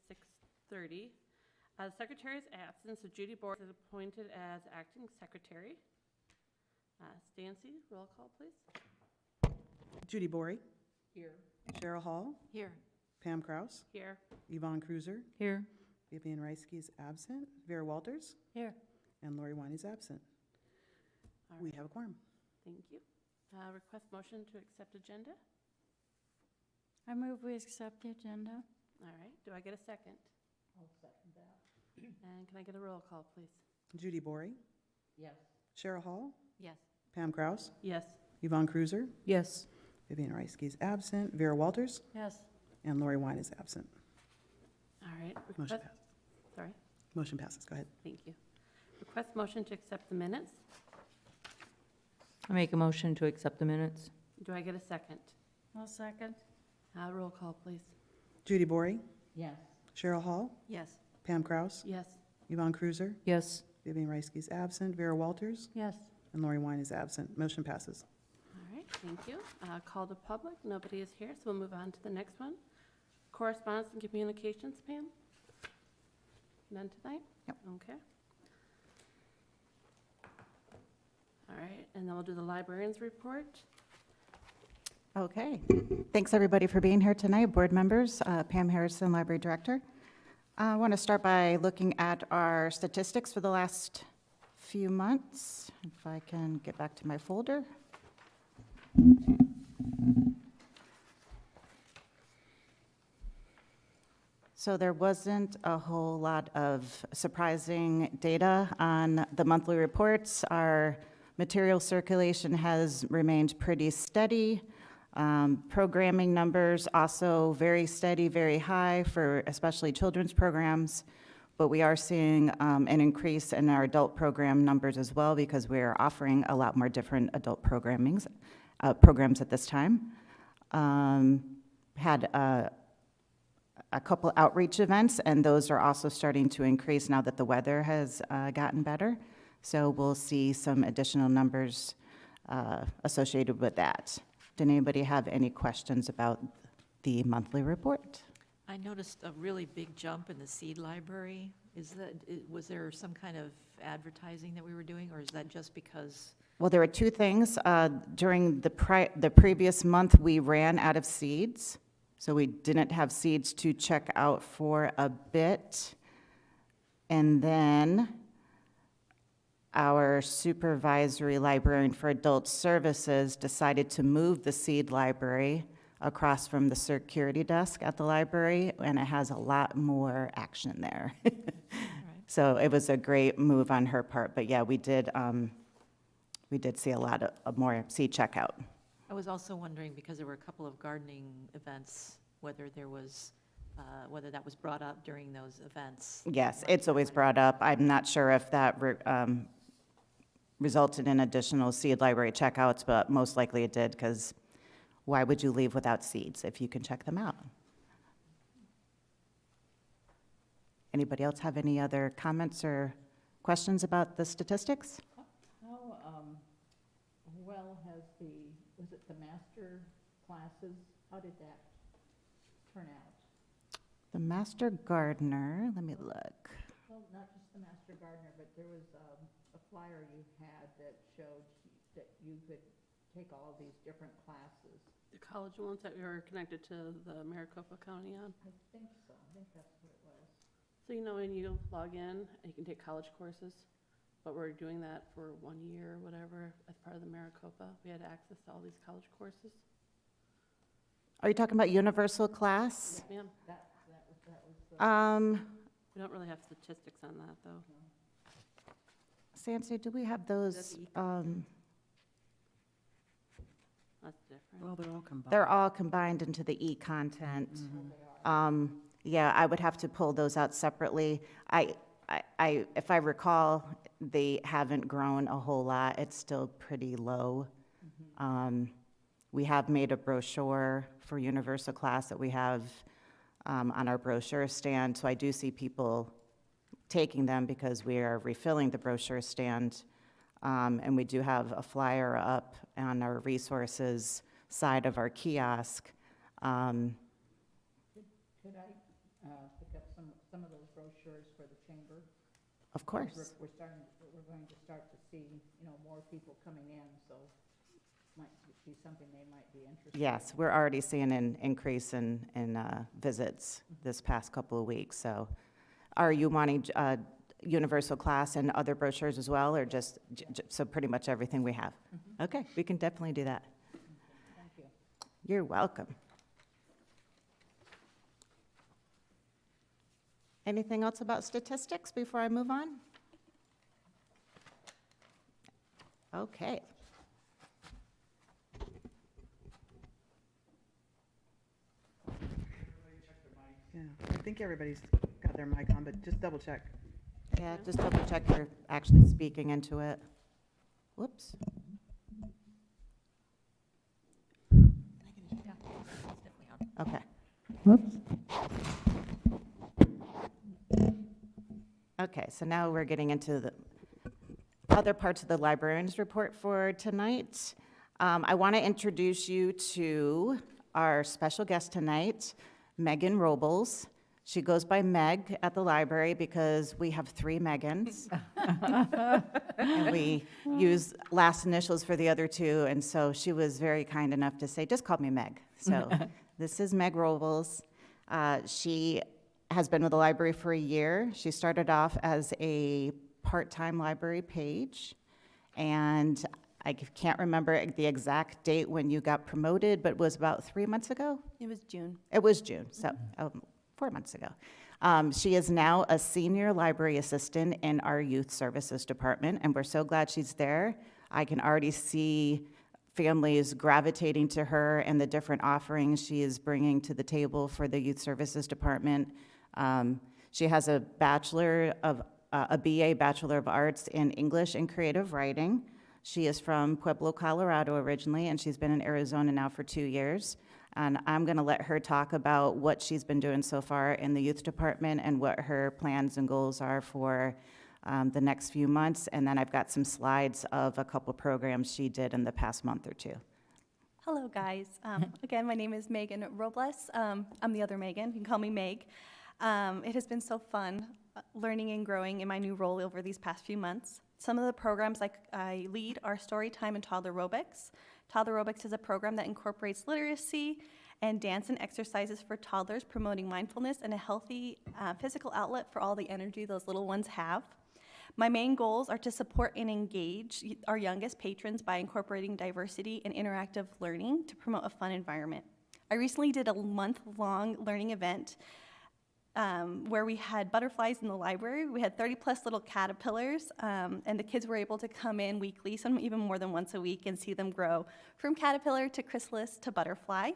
6:30. The secretary is absent, so Judy Board is appointed as acting secretary. Stancy, roll call, please. Judy Bory, Here. Cheryl Hall, Here. Pam Kraus, Here. Yvonne Cruiser, Here. Vivian Reisky is absent, Vera Walters, Here. and Lori Wine is absent. All We right, have a quorum. thank you. Request motion to accept agenda. I move we accept the agenda. All right, do I get a second? I'll second that. And can I get a roll call, please? Judy Bory, Yes. Cheryl Hall, Yes. Pam Kraus, Yes. Yvonne Cruiser, Yes. Vivian Reisky is absent, Vera Walters, Yes. and Lori Wine is absent. All right. Motion Request, passes. sorry, Motion passes. Go ahead. thank you. Request motion to accept the minutes. I make a motion to accept the minutes. Do I get a second? I'll second. Roll call, please. Judy Bory, Yes. Cheryl Hall, Yes. Pam Kraus, Yes. Yvonne Cruiser, Yes. Vivian Reisky is absent, Vera Walters, Yes. and Lori Wine is absent. Motion passes. All right, thank you. Call to public, nobody is here, so we'll move on to the next one. Correspondence and communications, Pam? None tonight? Yep. Okay. All right, and then we'll do the librarian's report. Okay. Thanks, everybody, for being here tonight. Board members, Pam Harrison, Library Director. I want to start by looking at our statistics for the last few months. If I can get back to my folder. So there wasn't a whole lot of surprising data on the monthly reports. Our material circulation has remained pretty steady. Programming numbers also very steady, very high for especially children's programs. But we are seeing an increase in our adult program numbers as well because we're offering a lot more different adult programs at this time. Had a couple outreach events, and those are also starting to increase now that the weather has gotten better. So we'll see some additional numbers associated with that. Did anybody have any questions about the monthly report? I noticed a really big jump in the seed library. Was there some kind of advertising that we were doing, or is that just because? Well, there were two things. During the previous month, we ran out of seeds, so we didn't have seeds to check out for a bit. And then our supervisory librarian for adult services decided to move the seed library across from the security desk at the library, and it has a lot more action there. So it was a great move on her part, but yeah, we did see a lot of more seed checkout. I was also wondering, because there were a couple of gardening events, whether that was brought up during those events. Yes, it's always brought up. I'm not sure if that resulted in additional seed library checkouts, but most likely it did, because why would you leave without seeds if you can check them out? Anybody else have any other comments or questions about the statistics? How well has was it the master classes, how did that turn out? The Master Gardener, let me look. Well, not just the master gardener, but there was a flyer you had that showed that you could take all these different classes. The college ones that we were connected to the Maricopa County on. I think so, I think that's what it was. So you know when you log in, you can take college courses, but we're doing that for 1 year or whatever as part of the Maricopa. We had access to all these college courses. Are you talking about universal class? Yes, ma'am. That was We don't really have statistics on that, though. Sancy, do we have those? That's different. Well, they're all combined. They're all combined into the e-content. Yeah, I would have to pull those out separately. If I recall, they haven't grown a whole lot. It's still pretty low. We have made a brochure for Universal Class that we have on our brochure stand, so I do see people taking them because we are refilling the brochure stand, and we do have a flyer up on our resources side of our kiosk. Could I pick up some of those brochures for the chamber? Of Because course. we're going to start to see, more people coming in, so might be something they might be interested in. Yes, we're already seeing an increase in visits this past couple of weeks, so. Are you wanting universal class and other brochures as well, or just, so pretty much everything we have? Okay, we can definitely do that. Thank you. You're welcome. Anything else about statistics before I move on? Okay. Yeah, I think everybody's got their mic on, but just double check. Yeah, just double check you're actually speaking into it. Whoops. Okay. Okay, so now we're getting into the other parts of the librarian's report for tonight. I want to introduce you to our special guest tonight, Megan Robles. She goes by Meg at the library because we have 3 Megans. And we use last initials for the other 2, and so she was very kind enough to say, just call me Meg. So this is Meg Robles. She has been with the library for a year. She started off as a part-time library page, and I can't remember the exact date when you got promoted, but it was about 3 months ago? It was June. It was June, so 4 months ago. She is now a senior library assistant in our youth services department, and we're so glad she's there. I can already see families gravitating to her and the different offerings she is bringing to the table for the youth services department. She has a BA, Bachelor of Arts in English and Creative Writing. She is from Pueblo, Colorado originally, and she's been in Arizona now for 2 years. And I'm going to let her talk about what she's been doing so far in the youth department and what her plans and goals are for the next few months. And then I've got some slides of a couple programs she did in the past month or 2. Hello, guys. Again, my name is Megan Robles. I'm the other Megan. You can call me Meg. It has been so fun learning and growing in my new role over these past few months. Some of the programs I lead are Storytime and Toddler Aerobics. Toddler Aerobics is a program that incorporates literacy and dance and exercises for toddlers, promoting mindfulness and a healthy physical outlet for all the energy those little ones have. My main goals are to support and engage our youngest patrons by incorporating diversity and interactive learning to promote a fun environment. I recently did a month-long learning event where we had butterflies in the library. We had 30-plus little caterpillars, and the kids were able to come in weekly, some even more than once a week, and see them grow from caterpillar to chrysalis to butterfly.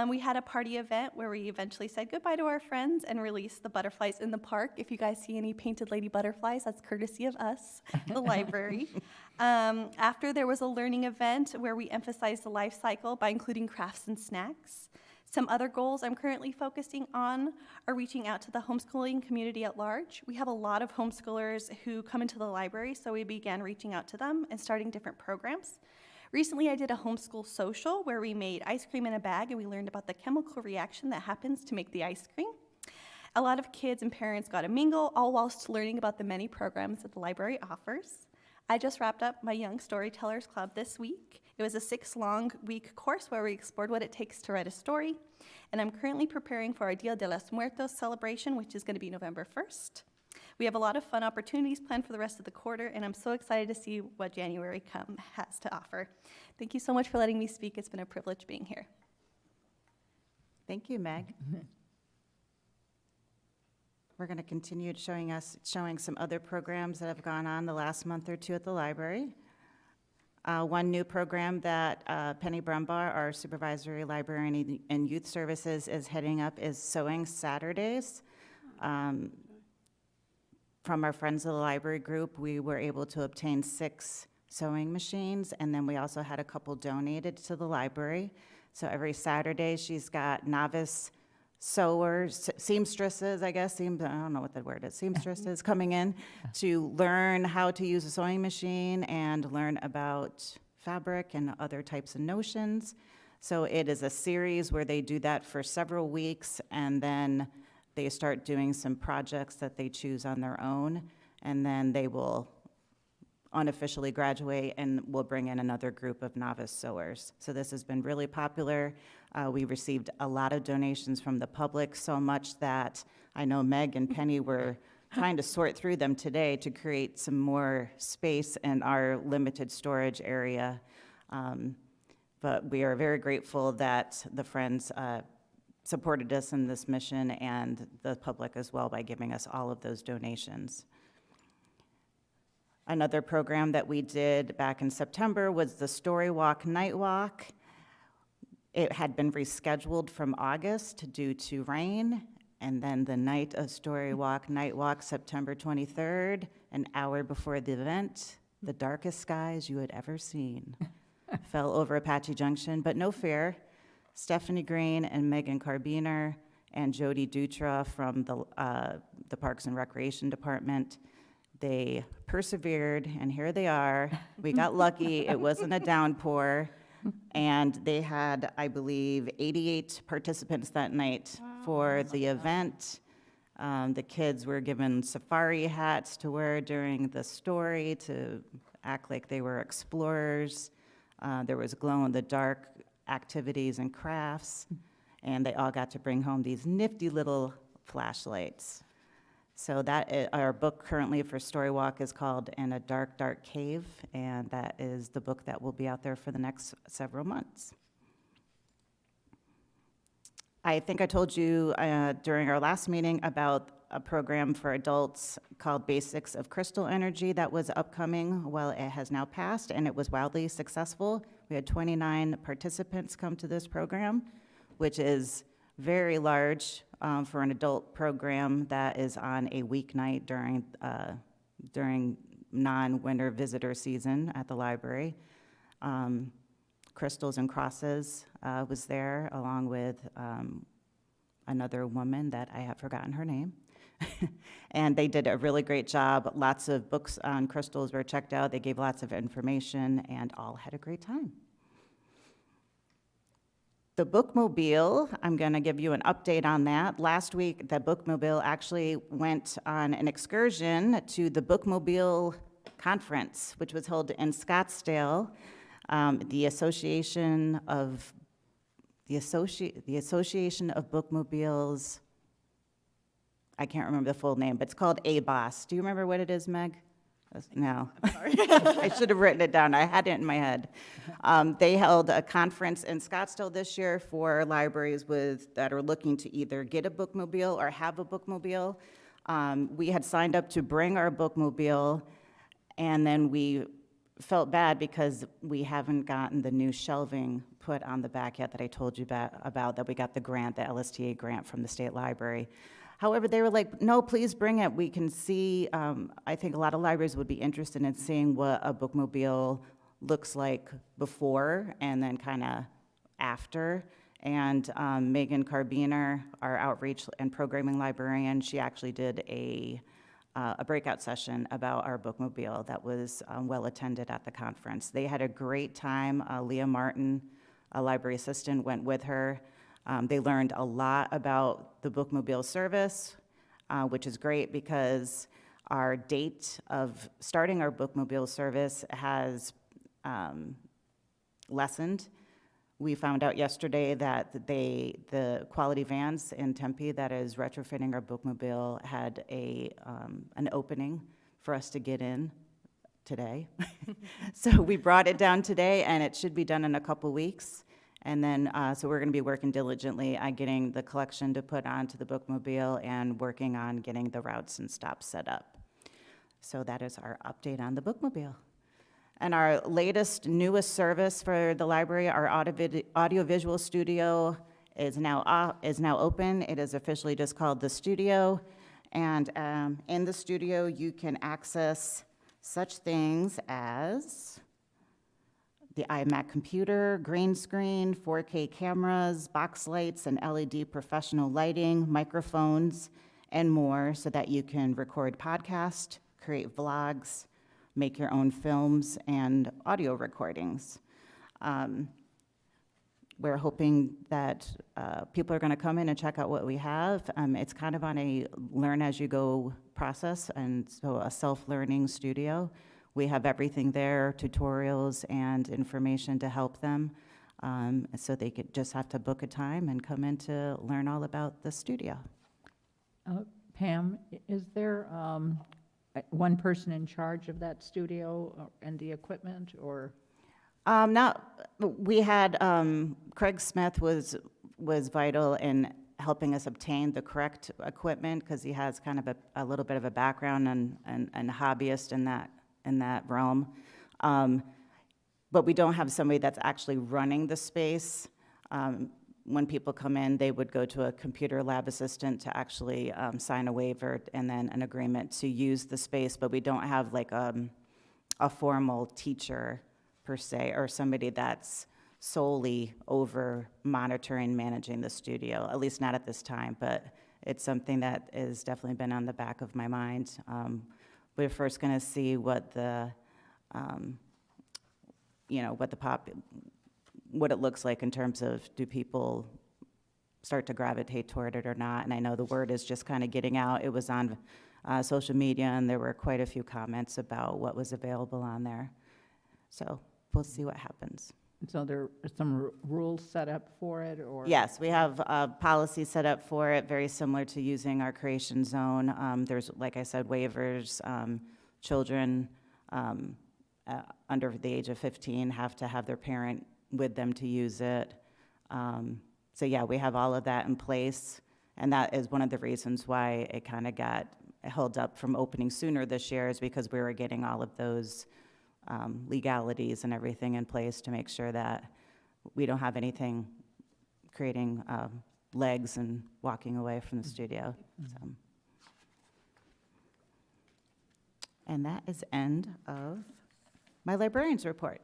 We had a party event where we eventually said goodbye to our friends and released the butterflies in the park. If you guys see any painted lady butterflies, that's courtesy of us, the library. After, there was a learning event where we emphasized the life cycle by including crafts and snacks. Some other goals I'm currently focusing on are reaching out to the homeschooling community at large. We have a lot of homeschoolers who come into the library, so we began reaching out to them and starting different programs. Recently, I did a homeschool social where we made ice cream in a bag, and we learned about the chemical reaction that happens to make the ice cream. A lot of kids and parents got to mingle, all whilst learning about the many programs that the library offers. I just wrapped up my Young Storytellers Club this week. It was a 6-week course where we explored what it takes to write a story, and I'm currently preparing for our Dia de los Muertos celebration, which is going to be November 1st. We have a lot of fun opportunities planned for the rest of the quarter, and I'm so excited to see what January has to offer. Thank you so much for letting me speak. It's been a privilege being here. Thank you, Meg. We're going to continue showing some other programs that have gone on the last month or 2 at the library. One new program that Penny Brumbaugh, our supervisory librarian and youth services, is heading up is Sewing Saturdays. From our Friends of the Library group, we were able to obtain 6 sewing machines, and then we also had a couple donated to the library. So every Saturday, she's got novice sewers, seamstresses, I guess, I don't know what that word is, seamstresses coming in to learn how to use a sewing machine and learn about fabric and other types of notions. So it is a series where they do that for several weeks, and then they start doing some projects that they choose on their own, and then they will unofficially graduate and we'll bring in another group of novice sewers. So this has been really popular. We received a lot of donations from the public, so much that I know Meg and Penny were trying to sort through them today to create some more space in our limited storage area. But we are very grateful that the Friends supported us in this mission, and the public as well, by giving us all of those donations. Another program that we did back in September was the Story Walk Night Walk. It had been rescheduled from August due to rain, and then the night of Story Walk Night Walk, September 23rd, an hour before the event, the darkest skies you had ever seen fell over Apache Junction, but no fear. Stephanie Green and Megan Carbiner and Jody Dutra from the Parks and Recreation Department, they persevered, and here they are. We got lucky. It wasn't a downpour. And they had, I believe, 88 participants that night for the event. The kids were given safari hats to wear during the story to act like they were explorers. There was glow-in-the-dark activities and crafts, and they all got to bring home these nifty little flashlights. So our book currently for Story Walk is called In a Dark, Dark Cave, and that is the book that will be out there for the next several months. I think I told you during our last meeting about a program for adults called Basics of Crystal Energy that was upcoming. Well, it has now passed, and it was wildly successful. We had 29 participants come to this program, which is very large for an adult program that is on a weeknight during non-winter visitor season at the library. Crystals and Crosses was there, along with another woman that I have forgotten her name. And they did a really great job. Lots of books on crystals were checked out. They gave lots of information, and all had a great time. The Bookmobile, I'm going to give you an update on that. Last week, the Bookmobile actually went on an excursion to the Bookmobile Conference, which was held in Scottsdale. The Association of Bookmobiles, I can't remember the full name, but it's called ABOS. Do you remember what it is, Meg? No. I should have written it down. I had it in my head. They held a conference in Scottsdale this year for libraries that are looking to either get a bookmobile or have a bookmobile. We had signed up to bring our bookmobile, and then we felt bad because we haven't gotten the new shelving put on the back yet that I told you about, that we got the grant, the LSTA grant from the state library. However, they were like, no, please bring it. We can see, I think a lot of libraries would be interested in seeing what a bookmobile looks like before and then kind of after. And Megan Carbiner, our outreach and programming librarian, she actually did a breakout session about our bookmobile that was well attended at the conference. They had a great time. Leah Martin, a library assistant, went with her. They learned a lot about the bookmobile service, which is great because our date of starting our bookmobile service has lessened. We found out yesterday that the Quality Vans in Tempe that is retrofitting our bookmobile had an opening for us to get in today. So we brought it down today, and it should be done in a couple weeks. And then, so we're going to be working diligently on getting the collection to put onto the bookmobile and working on getting the routes and stops set up. So that is our update on the bookmobile. And our latest, newest service for the library, our audiovisual studio, is now open. It is officially just called The Studio. And in the studio, you can access such things as the iMac computer, green screen, 4K cameras, box lights, and LED professional lighting, microphones, and more, so that you can record podcasts, create vlogs, make your own films and audio recordings. we're hoping that people are going to come in and check out what we have. It's kind of on a learn-as-you-go process, and so a self-learning studio. We have everything there, tutorials and information to help them. So they could just have to book a time and come in to learn all about the studio. Pam, is there one person in charge of that studio and the equipment, or? We had, Craig Smith was vital in helping us obtain the correct equipment, because he has kind of a little bit of a background and hobbyist in that realm. But we don't have somebody that's actually running the space. When people come in, they would go to a computer lab assistant to actually sign a waiver and then an agreement to use the space, but we don't have like a formal teacher per se, or somebody that's solely over monitoring, managing the studio, at least not at this time, but it's something that has definitely been on the back of my mind. We're first gonna see what the, what it looks like in terms of, do people start to gravitate toward it or not? And I know the word is just kind of getting out. It was on social media, and there were quite a few comments about what was available on there. So we'll see what happens. So there are some rules set up for it, or? Yes, we have a policy set up for it, very similar to using our creation zone. There's, like I said, waivers. Children under the age of 15 have to have their parent with them to use it. So yeah, we have all of that in place, and that is one of the reasons why it kind of got held up from opening sooner this year, is because we were getting all of those legalities and everything in place to make sure that we don't have anything creating legs and walking away from the studio. So. And that is the end of my librarian's report.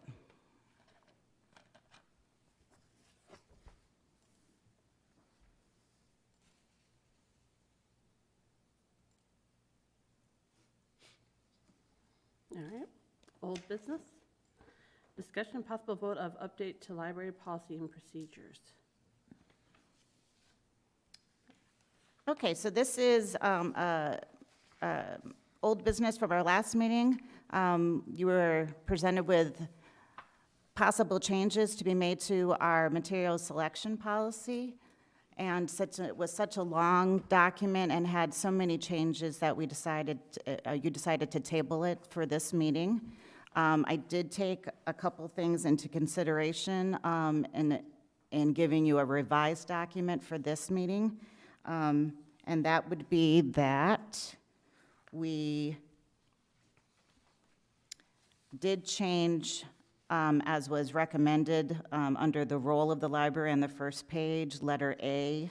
All right, old business. Discussion and possible vote of update to library policy and procedures. Okay, so this is old business from our last meeting. You were presented with possible changes to be made to our materials selection policy. And it was such a long document and had so many changes that we decided, you decided to table it for this meeting. I did take a couple things into consideration in giving you a revised document for this meeting. And that would be that we did change, as was recommended, under the role of the library on the first page, letter B.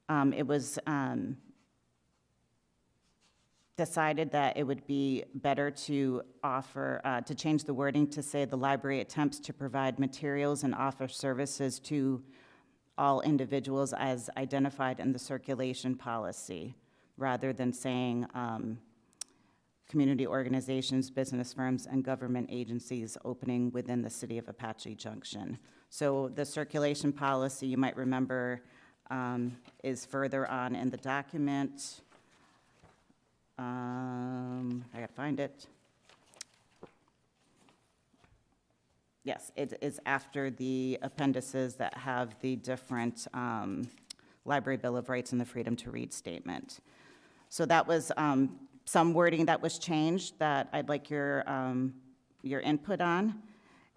It was decided that it would be better to offer, to change the wording to say the library attempts to provide materials and offer services to all individuals as identified in the circulation policy, rather than saying community organizations, business firms, and government agencies opening within the city of Apache Junction. So the circulation policy, you might remember, is further on in the document. I gotta find it. Yes, it is after the appendices that have the different Library Bill of Rights and the Freedom to Read statement. So that was some wording that was changed that I'd like your input on.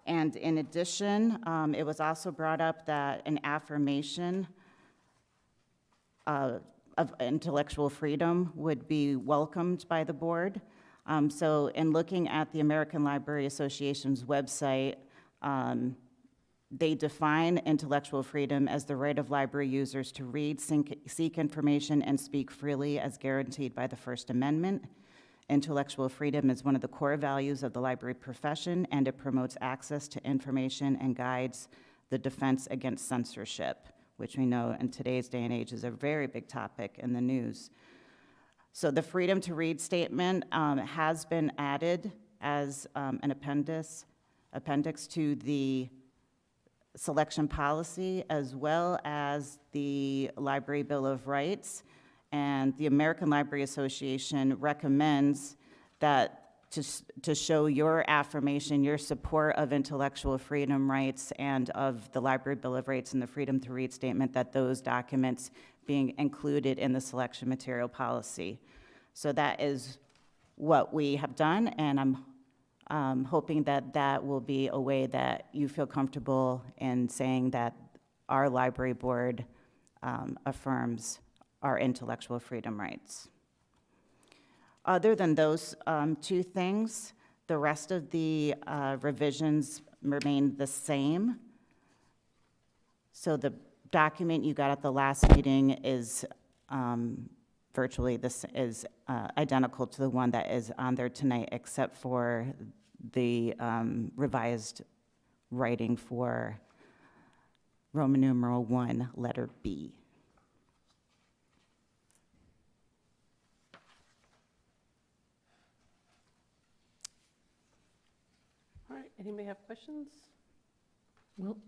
And in addition, it was also brought up that an affirmation of intellectual freedom would be welcomed by the board. So in looking at the American Library Association's website, they define intellectual freedom as the right of library users to read, seek information, and speak freely as guaranteed by the First Amendment. Intellectual freedom is one of the core values of the library profession, and it promotes access to information and guides the defense against censorship, which we know in today's day and age is a very big topic in the news. So the freedom to read statement has been added as an appendix appendix to the selection policy as well as the Library Bill of Rights. And the American Library Association recommends that to show your affirmation, your support of intellectual freedom rights and of the Library Bill of Rights and the Freedom to Read statement, that those documents being included in the selection material policy. So that is what we have done, and I'm hoping that that will be a way that you feel comfortable in saying that our library board affirms our intellectual freedom rights. Other than those two things, the rest of the revisions remain the same. So the document you got at the last meeting is virtually identical to the one that is on there tonight, except for the revised writing for Roman numeral 1, letter B. All right, anybody have questions?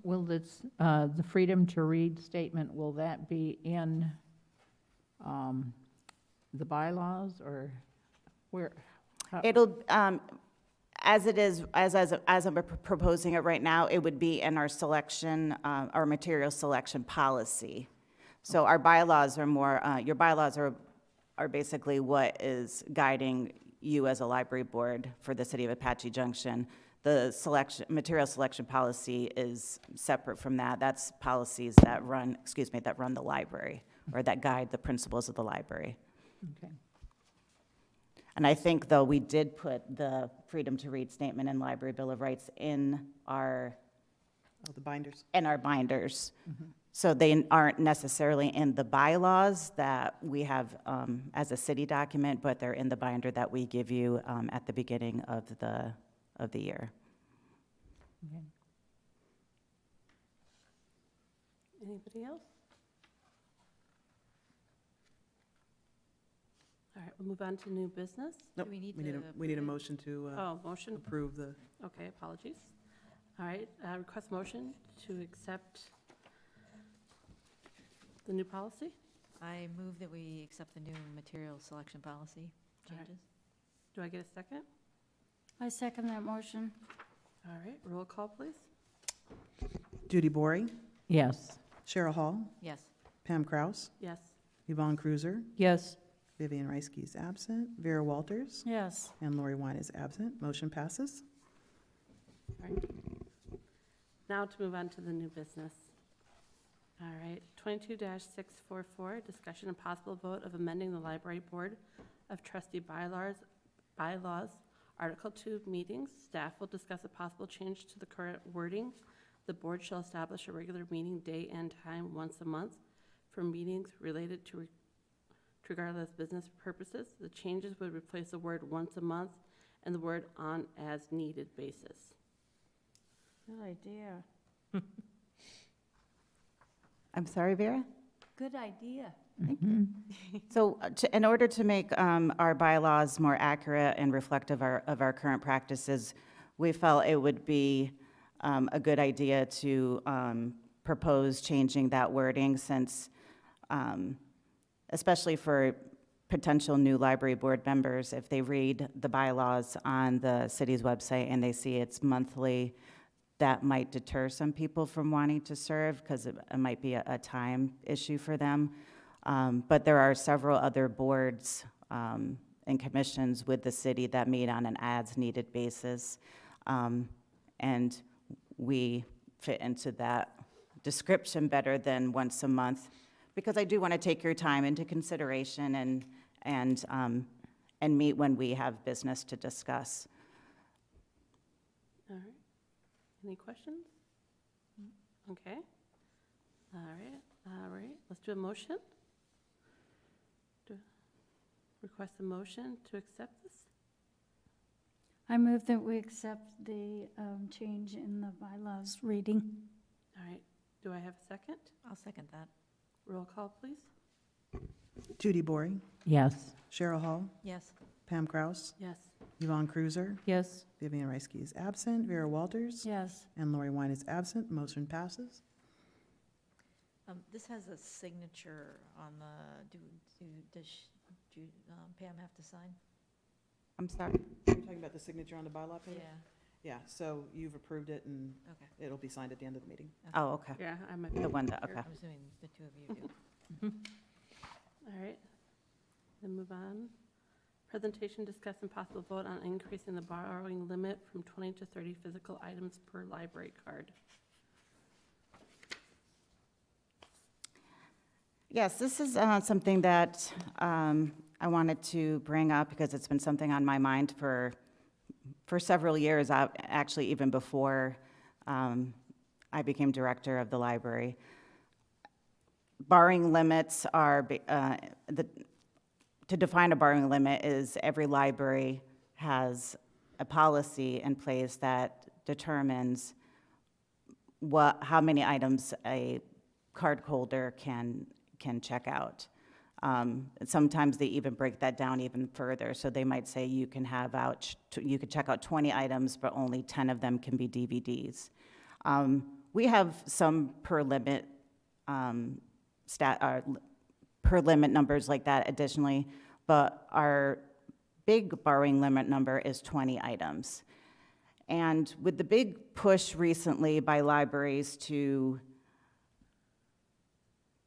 Will this, the freedom to read statement, will that be in the bylaws, or where? It'll, as it is, as I'm proposing it right now, it would be in our selection, our material selection policy. So our bylaws are more, your bylaws are basically what is guiding you as a library board for the city of Apache Junction. The material selection policy is separate from that. That's policies that run the library, or that guide the principles of the library. Okay. And I think, though, we did put the Freedom to Read statement and Library Bill of Rights in our The binders. binders. So they aren't necessarily in the bylaws that we have as a city document, but they're in the binder that we give you at the beginning of the year. Okay. Anybody else? All right, we'll move on to new business. Nope, we need we to need a approve it? motion to Oh, motion, approve the, okay, apologies. All right, request motion to accept the new policy. I move that we accept the new material selection policy All right. changes. Do I get a second? I second that motion. All right, roll call, please. Judy Bory, Yes. Cheryl Hall, Yes. Pam Kraus, Yes. Yvonne Cruiser, Yes. Vivian Reisky is absent, Vera Walters, Yes. and Lori Wine is absent. Motion passes. All right. Now to move on to the new business. All right, 22-644, discussion and possible vote of amending the Library Board of Trustee bylaws, Article 2 meetings. Staff will discuss a possible change to the current wording. The board shall establish a regular meeting day and time once a month for meetings related to regardless business purposes. The changes would replace the word once a month and the word on as needed basis. Good idea. I'm sorry, Vera? Good idea. So in order to make our bylaws more accurate and reflective of our current practices, we felt it would be a good idea to propose changing that wording, since, especially for potential new library board members, if they read the bylaws on the city's website and they see it's monthly, that might deter some people from wanting to serve, because it might be a time issue for them. But there are several other boards and commissions with the city that meet on an as-needed basis. And we fit into that description better than once a month, because I do want to take your time into consideration and meet when we have business to discuss. All right. Any questions? Okay. All right. Let's do a motion. Request a motion to accept this. I move that we accept the change in the bylaws reading. All right. Do I have a second? I'll second that. Roll call, please. Judy Bory, Yes. Cheryl Hall, Yes. Pam Kraus, Yes. Yvonne Cruiser, Yes. Vivian Reisky is absent, Vera Walters, Yes. and Lori Wine is absent. Motion passes. This has a signature on the, Pam have to sign? I'm sorry. You're talking about the signature on the bylaw page? Yeah, Yeah, so you've approved it, and okay. it'll be signed at the end of the meeting. Oh, okay. Yeah, I might be. The one that, okay. I'm assuming the two of you do. All right, then move on. Presentation, discuss and possible vote on increasing the borrowing limit from 20 to 30 physical items per library card. Yes, this is something that I wanted to bring up because it's been something on my mind for several years, actually even before I became director of the library. Borrowing limits are, to define a borrowing limit is every library has a policy in place that determines how many items a card holder can check out. Sometimes they even break that down even further. So they might say you can check out 20 items, but only 10 of them can be DVDs. We have some per limit numbers like that additionally, but our big borrowing limit number is 20 items. And with the big push recently by libraries to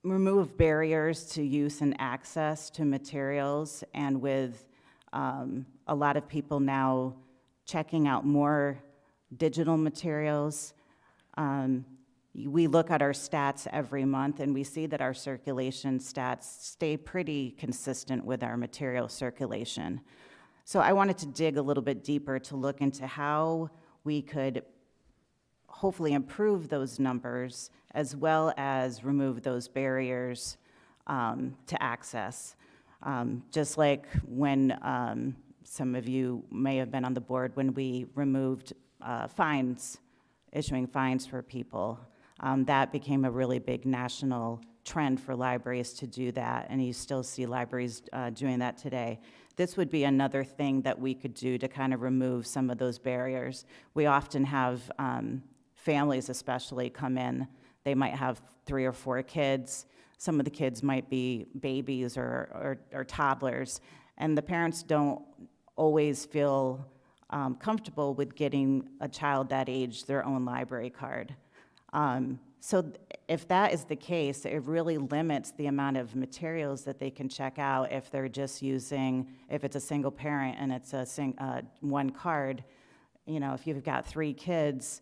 remove barriers to use and access to materials, and with a lot of people now checking out more digital materials, we look at our stats every month and we see that our circulation stats stay pretty consistent with our material circulation. So I wanted to dig a little bit deeper to look into how we could hopefully improve those numbers as well as remove those barriers to access. Just like when some of you may have been on the board when we removed issuing fines for people. That became a really big national trend for libraries to do that, and you still see libraries doing that today. This would be another thing that we could do to kind of remove some of those barriers. We often have families especially come in. They might have 3 or 4 kids. Some of the kids might be babies or toddlers, and the parents don't always feel comfortable with getting a child that age their own library card. If that is the case, it really limits the amount of materials that they can check out if they're just if it's a single parent and it's one card. If you've got 3 kids,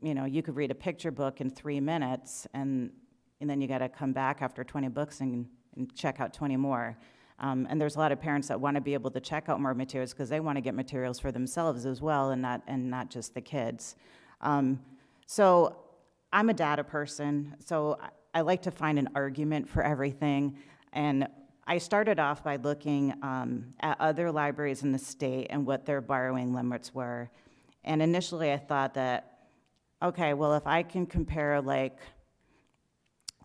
you could read a picture book in 3 minutes, and then you got to come back after 20 books and check out 20 more. And there's a lot of parents that want to be able to check out more materials because they want to get materials for themselves as well, and not just the kids. So I'm a data person, so I like to find an argument for everything. And I started off by looking at other libraries in the state and what their borrowing limits were. And initially I thought that, okay, well, if I can compare like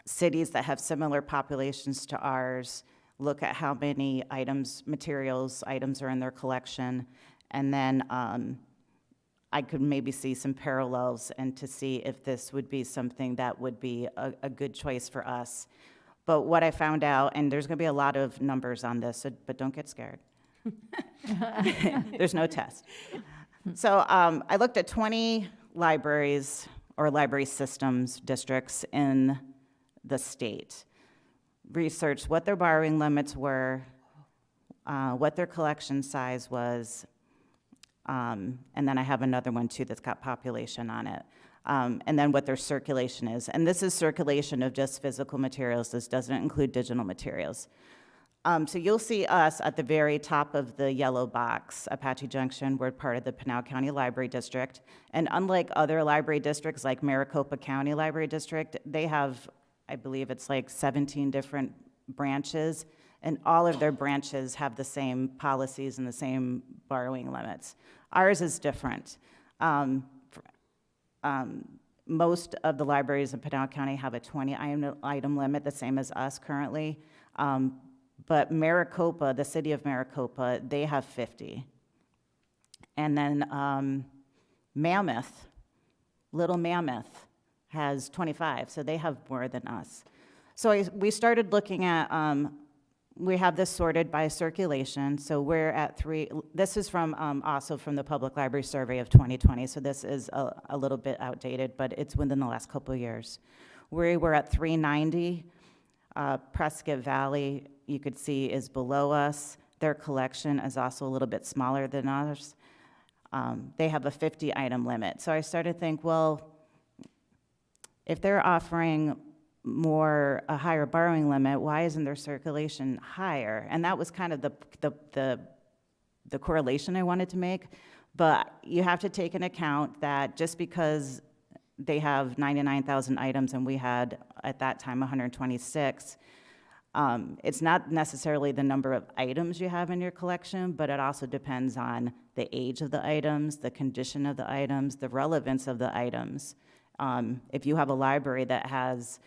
cities that have similar populations to ours, look at how many items are in their collection, and then I could maybe see some parallels and to see if this would be something that would be a good choice for us. But what I found out, and there's going to be a lot of numbers on this, but don't get scared. There's no test. So I looked at 20 libraries or library systems districts in the state, researched what their borrowing limits were, what their collection size was, and then I have another one too that's got population on it, and then what their circulation is. And this is circulation of just physical materials. This doesn't include digital materials. So you'll see us at the very top of the yellow box, Apache Junction. We're part of the Pinal County Library District. And unlike other library districts like Maricopa County Library District, they have, I believe it's like 17 different branches, and all of their branches have the same policies and the same borrowing limits. Ours is different. Most of the libraries in Pinal County have a 20-item limit, the same as us currently. But Maricopa, the city of Maricopa, they have 50. And then Mammoth, Little Mammoth has 25, so they have more than us. So we started looking at, we have this sorted by circulation, so we're at 3, this is from, also from the Public Library Survey of 2020, so this is a little bit outdated, but it's within the last couple of years. We were at 390, Prescott Valley, you could see, is below us. Their collection is also a little bit smaller than ours. They have a 50-item limit. So I started to think, well, if they're offering a higher borrowing limit, why isn't their circulation higher? And that was kind of the correlation I wanted to make. But you have to take into account that just because they have 99,000 items and we had, at that time, 126, it's not necessarily the number of items you have in your collection, but it also depends on the age of the items, the condition of the items, the relevance of the items. If you have a library that has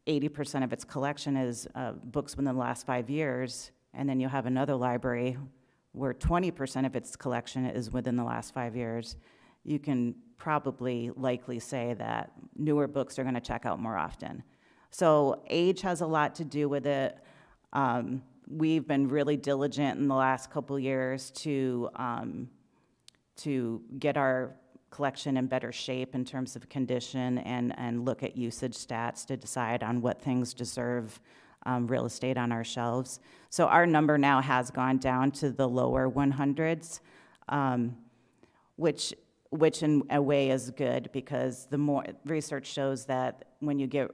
80% of its collection is books within the last 5 years, and then you have another library where 20% of its collection is within the last 5 years, you can probably likely say that newer books are going to check out more often. So age has a lot to do with it. We've been really diligent in the last couple years to get our collection in better shape in terms of condition and look at usage stats to decide on what things deserve real estate on our shelves. So our number now has gone down to the lower 100s, which in a way is good, because the more research shows that when you get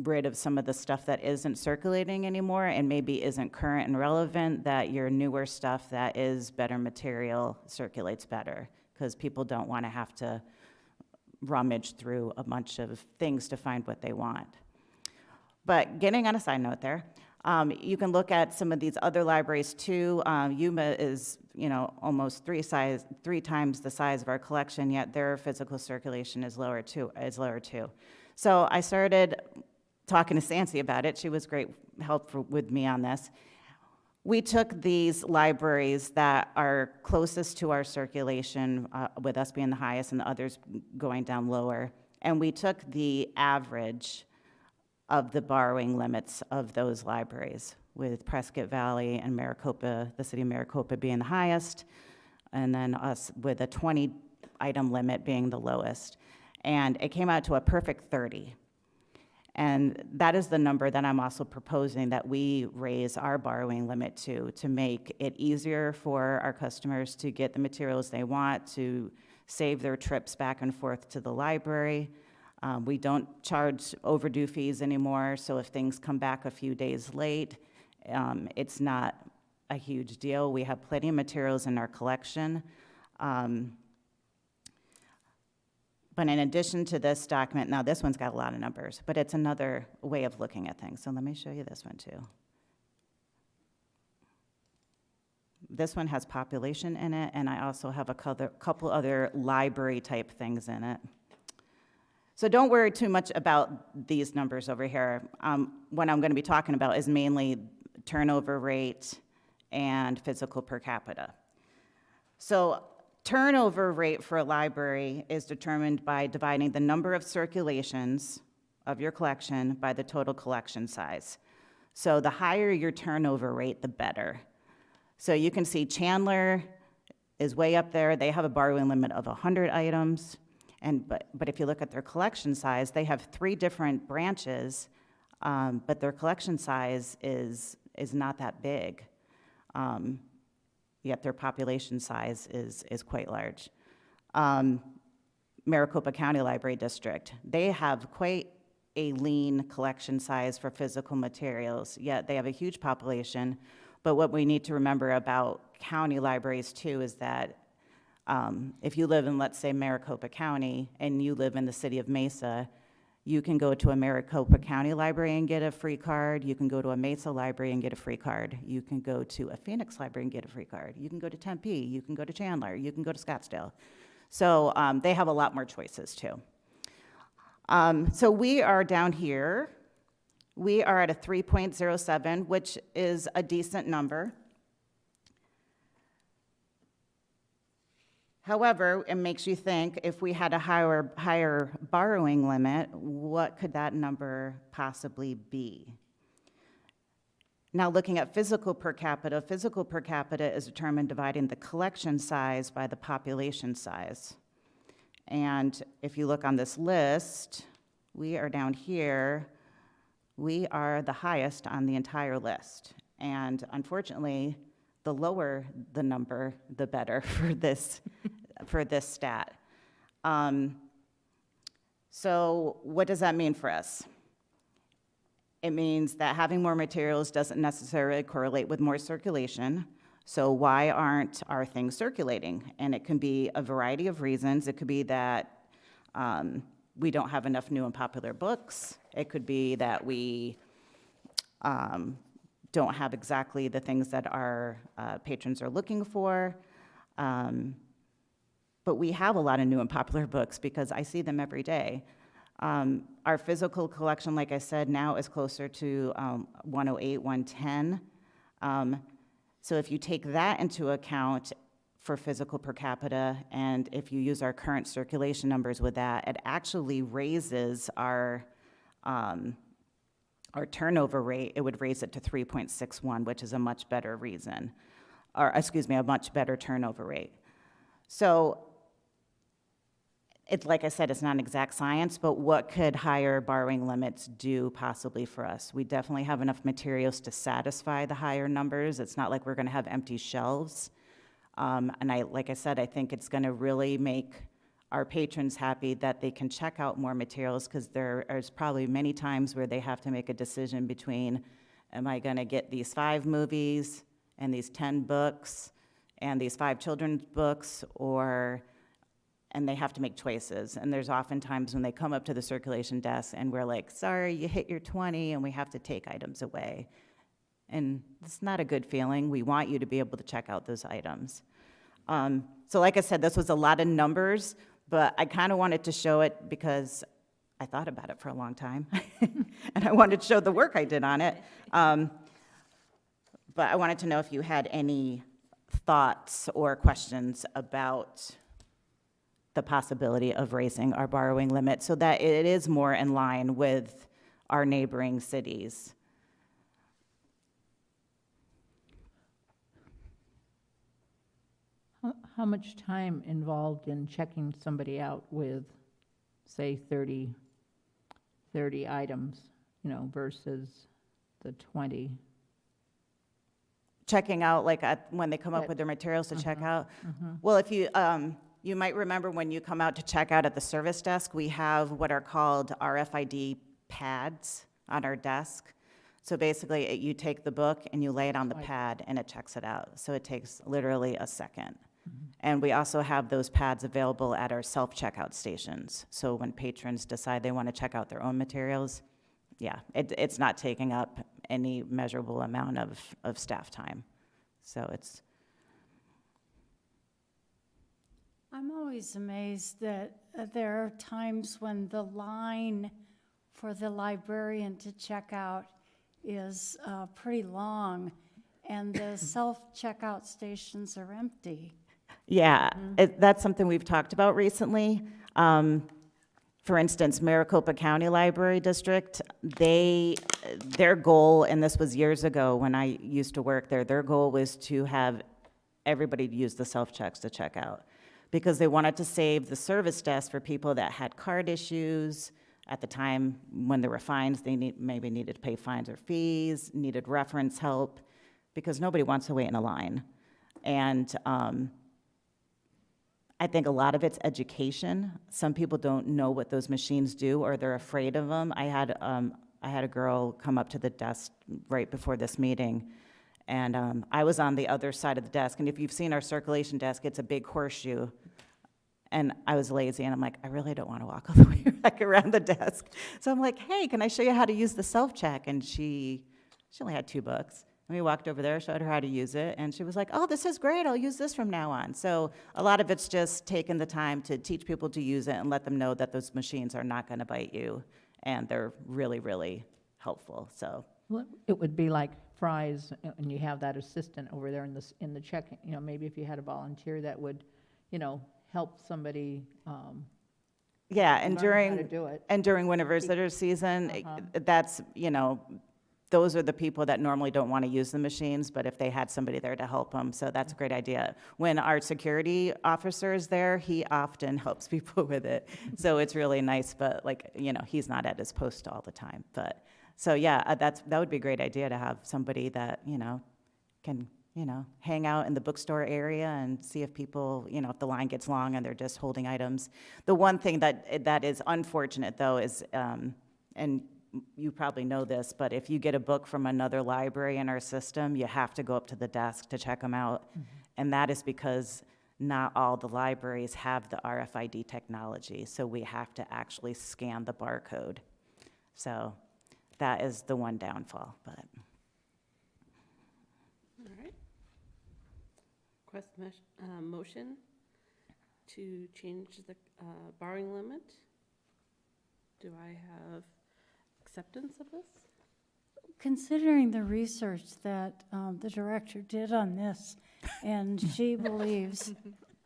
rid of some of the stuff that isn't circulating anymore and maybe isn't current and relevant, that your newer stuff that is better material circulates better, because people don't want to have to rummage through a bunch of things to find what they want. But getting on a side note there, you can look at some of these other libraries too. Yuma is, almost three times the size of our collection, yet their physical circulation is lower too. So I started talking to Sancy about it. She was great help with me on this. We took these libraries that are closest to our circulation, with us being the highest and the others going down lower, and we took the average of the borrowing limits of those libraries, with Prescott Valley and Maricopa, the city of Maricopa being the highest, and then us with a 20-item limit being the lowest. And it came out to a perfect 30. And that is the number that I'm also proposing that we raise our borrowing limit to make it easier for our customers to get the materials they want, to save their trips back and forth to the library. We don't charge overdue fees anymore, so if things come back a few days late, it's not a huge deal. We have plenty of materials in our collection. But in addition to this document, now this one's got a lot of numbers, but it's another way of looking at things. So let me show you this one too. This one has population in it, and I also have a couple other library type things in it. So don't worry too much about these numbers over here. What I'm going to be talking about is mainly turnover rate and physical per capita. So turnover rate for a library is determined by dividing the number of circulations of your collection by the total collection size. So the higher your turnover rate, the better. So you can see Chandler is way up there. They have a borrowing limit of 100 items. But if you look at their collection size, they have 3 different branches, but their collection size is not that big. Yet their population size is quite large. Maricopa County Library District, they have quite a lean collection size for physical materials, yet they have a huge population. But what we need to remember about county libraries too is that if you live in, let's say, Maricopa County and you live in the city of Mesa, you can go to a Maricopa County library and get a free card. You can go to a Mesa library and get a free card. You can go to a Phoenix library and get a free card. You can go to Tempe. You can go to Chandler. You can go to Scottsdale. So they have a lot more choices too. So we are down here. We are at a 3.07, which is a decent number. However, it makes you think, if we had a higher borrowing limit, what could that number possibly be? Now, looking at physical per capita is determined dividing the collection size by the population size. And if you look on this list, we are down here. We are the highest on the entire list. And unfortunately, the lower the number, the better for this, for this stat. So what does that mean for us? It means that having more materials doesn't necessarily correlate with more circulation. So why aren't our things circulating? And it can be a variety of reasons. It could be that we don't have enough new and popular books. It could be that we don't have exactly the things that our patrons are looking for. But we have a lot of new and popular books because I see them every day. Our physical collection, like I said, now is closer to 108, 110. So if you take that into account for physical per capita, and if you use our current circulation numbers with that, it actually raises our turnover rate. It would raise it to 3.61, which is a much better reason, or excuse me, a much better turnover rate. So it's like I said, it's not an exact science, but what could higher borrowing limits do possibly for us? We definitely have enough materials to satisfy the higher numbers. It's not like we're going to have empty shelves. And like I said, I think it's going to really make our patrons happy that they can check out more materials, because there is probably many times where they have to make a decision between, am I going to get these 5 movies and these 10 books and these 5 children's books, and they have to make choices. And there's often times when they come up to the circulation desk and we're like, sorry, you hit your 20, and we have to take items away. And it's not a good feeling. We want you to be able to check out those items. So like I said, this was a lot of numbers, but I kind of wanted to show it because I thought about it for a long time. And I wanted to show the work I did on it. But I wanted to know if you had any thoughts or questions about the possibility of raising our borrowing limit so that it is more in line with our neighboring cities. How much time involved in checking somebody out with, say, 30 items, versus the 20? Checking out, like when they come up with their materials to check out? Well, if you, you might remember when you come out to check out at the service desk, we have what are called RFID pads on our desk. So basically, you take the book and you lay it on the pad and it checks it out. So it takes literally a second. And we also have those pads available at our self-checkout stations. So when patrons decide they want to check out their own materials, yeah, it's not taking up any measurable amount of staff time. So it's... I'm always amazed that there are times when the line for the librarian to check out is pretty long, and the self-checkout stations are empty. Yeah, that's something we've talked about recently. For instance, Maricopa County Library District, their goal, and this was years ago when I used to work there, their goal was to have everybody use the self-checks to check out, because they wanted to save the service desk for people that had card issues. At the time when there were fines, they maybe needed to pay fines or fees, needed reference help, because nobody wants to wait in a line. And I think a lot of it's education. Some people don't know what those machines do, or they're afraid of them. I had a girl come up to the desk right before this meeting, and I was on the other side of the desk. And if you've seen our circulation desk, it's a big horseshoe. And I was lazy, and I'm like, I really don't want to walk all the way back around the desk. So I'm like, hey, can I show you how to use the self-check? And she only had 2 books. And we walked over there, showed her how to use it, and she was like, oh, this is great, I'll use this from now on. So a lot of it's just taking the time to teach people to use it and let them know that those machines are not going to bite you, and they're really, really helpful, so. Well, it would be like Fry's, and you have that assistant over there in the check, maybe if you had a volunteer that would, help somebody Yeah, and learn how to during, do it. and during winter visitor season, that's, those are the people that normally don't want to use the machines, but if they had somebody there to help them, so that's a great idea. When our security officer is there, he often helps people with it. So it's really nice, but like, he's not at his post all the time. But, so yeah, that would be a great idea to have somebody that, can, hang out in the bookstore area and see if people, if the line gets long and they're just holding items. The one thing that is unfortunate though is, and you probably know this, but if you get a book from another library in our system, you have to go up to the desk to check them out. And that is because not all the libraries have the RFID technology, so we have to actually scan the barcode. So that is the one downfall, but. All right. Motion to change the borrowing limit. Do I have acceptance of this? Considering the research that the director did on this, and she believes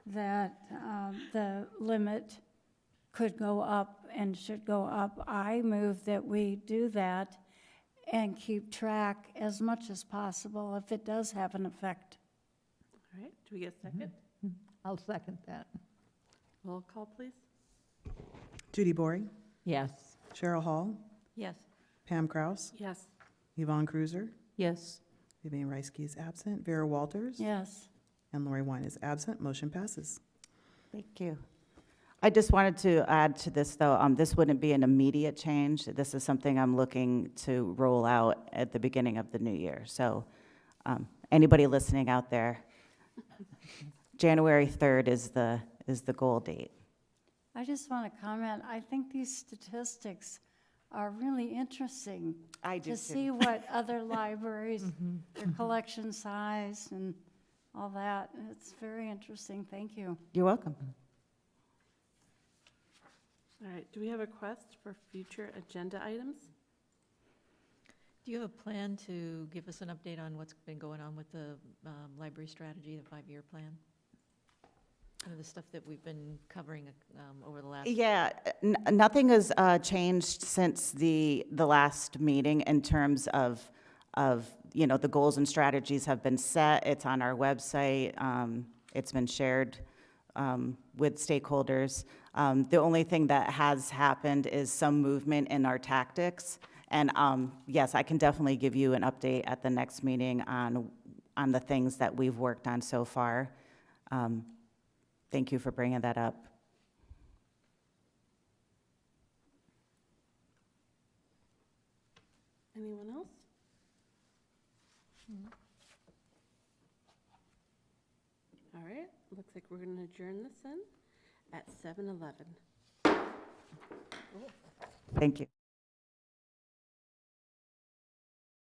that the limit could go up and should go up, I move that we do that and keep track as much as possible if it does have an effect. All right, do we get a second? I'll second that. Roll call, please. Judy Boring, Yes. Cheryl Hall, Yes. Pam Kraus, Yes. Yvonne Cruiser, Yes. Vivian Reisky is absent, Vera Walters, Yes. and Lori Wine is absent. Motion passes. Thank you. I just wanted to add to this, though, this wouldn't be an immediate change. This is something I'm looking to roll out at the beginning of the new year. So anybody listening out there, January 3rd is the goal date. I just want to comment, I think these statistics are really interesting I do to see too. what other libraries, their collection size and all that. It's very interesting. Thank you. You're welcome. All right, do we have a request for future agenda items? Do you have a plan to give us an update on what's been going on with the library strategy, the 5-year plan? Some of the stuff that we've been covering over the last. Yeah, nothing has changed since the last meeting in terms of the goals and strategies have been set. It's on our website. It's been shared with stakeholders. The only thing that has happened is some movement in our tactics. And yes, I can definitely give you an update at the next meeting on the things that we've worked on so far. Thank you for bringing that up. Anyone else? All right, looks like we're going to adjourn this in at 7:11. Thank you.